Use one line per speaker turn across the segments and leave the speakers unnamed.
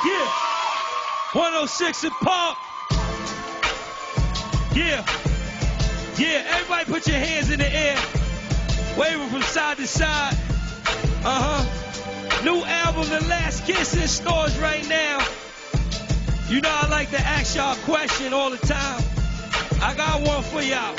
Yeah. 106 in Park. Yeah. Everybody put your hands in the air. Waving from side to side. New album, The Last Kiss, in stores right now. You know I like to ask y'all a question all the time. I got one for y'all.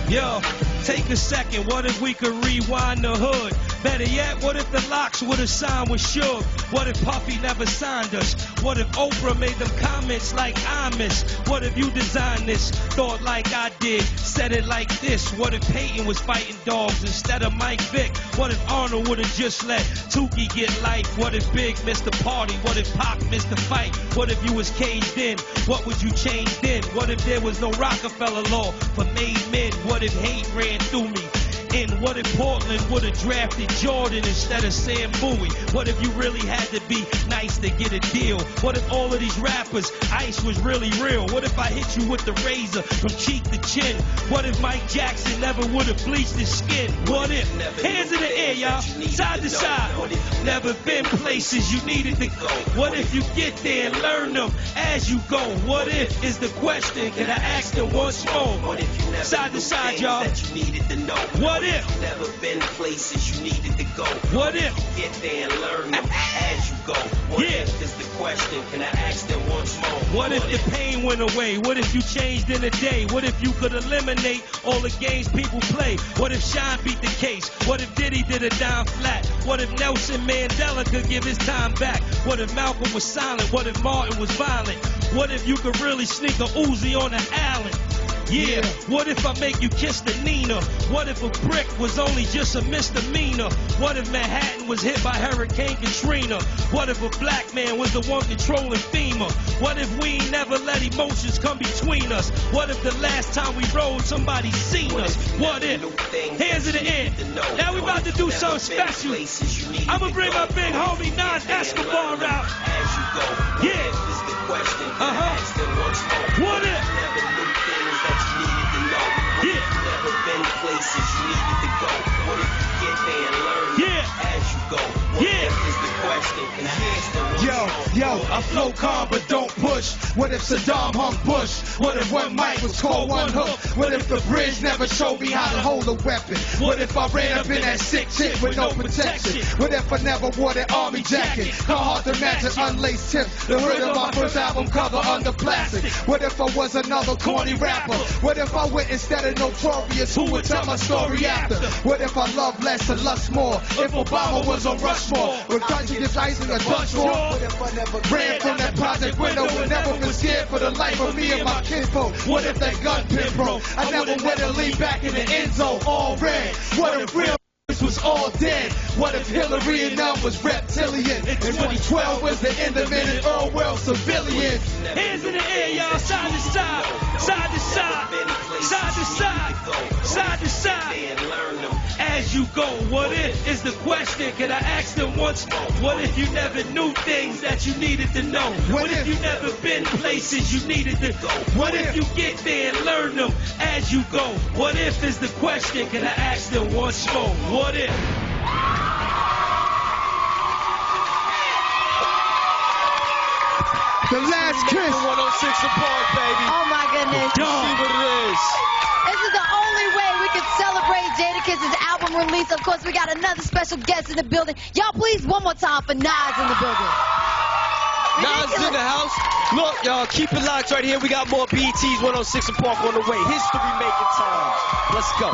Yo, take a second. What if we could rewind the hood? Better yet, what if the Locks would have signed with Suge? What if Puffy never signed us? What if Oprah made them comments like I miss? What if you designed this, thought like I did, said it like this? What if Peyton was fighting dogs instead of Mike Vick? What if Arnold would have just let Tukey get life? What if Big missed the party? What if Pac missed the fight? What if you was caged in? What would you change then? What if there was no Rockefeller law for made men? What if hate ran through me? And what if Portland would have drafted Jordan instead of Sam Bowie? What if you really had to be nice to get a deal? What if all of these rappers, Ice was really real? What if I hit you with the razor from cheek to chin? What if Mike Jackson never would have bleached his skin? What if? Hands in the air, y'all, side to side. Never been places you needed to go. What if you get there and learn them as you go? What if is the question? Can I ask them once more? Side to side, y'all. What if?
Never been places you needed to go.
What if?
Get there and learn them as you go. What if is the question? Can I ask them once more?
What if the pain went away? What if you changed in a day? What if you could eliminate all the games people play? What if Sean beat the case? What if Diddy did a dime flat? What if Nelson Mandela could give his time back? What if Malcolm was silent? What if Martin was violent? What if you could really sneak a Uzi on an island? Yeah, what if I make you kiss the Nina? What if a brick was only just a misdemeanor? What if Manhattan was hit by Hurricane Katrina? What if a black man was the one controlling FEMA? What if we ain't never let emotions come between us? What if the last time we rode somebody seen us? What if? Hands in the air. Now we about to do something special. I'ma bring my big homie Nas Escobar out. Yeah. What if?
Never been places you needed to go. What if you get there and learn as you go? What if is the question? Can I ask them once more?
Yo, I flow calm but don't push. What if Saddam hung Bush? What if one mic was called one hook? What if the bridge never showed me how to hold a weapon? What if I ran up in that sick chick with no protection? What if I never wore that army jacket? How hard to match an unlaced tip? The hood of my first album cover under plastic. What if I was another corny rapper? What if I went instead of Notorious? Who would tell my story after? What if I love less and lust more? If Obama was on Rushmore, would country just icing a bunch more? What if I never ran from that project window and never been scared for the life of me and my kinfolk? What if that gun pin broke? I never went to lean back in the end zone, all red. What if real was all dead? What if Hillary and them was reptilian? And 2012 was the end of it and all world civilians?
Hands in the air, y'all, side to side, side to side, side to side, side to side. As you go, what if is the question? Can I ask them once more? What if you never knew things that you needed to know? What if you never been places you needed to go? What if you get there and learn them as you go? What if is the question? Can I ask them once more? What if?
The Last Kiss.
106 apart, baby.
Oh my goodness.
See what it is.
This is the only way we can celebrate Jadakiss's album release. Of course, we got another special guest in the building. Y'all, please, one more time for Nas in the building.
Nas in the house. Look, y'all, keep it locked right here. We got more BET's 106 and Park on the way. History making time. Let's go.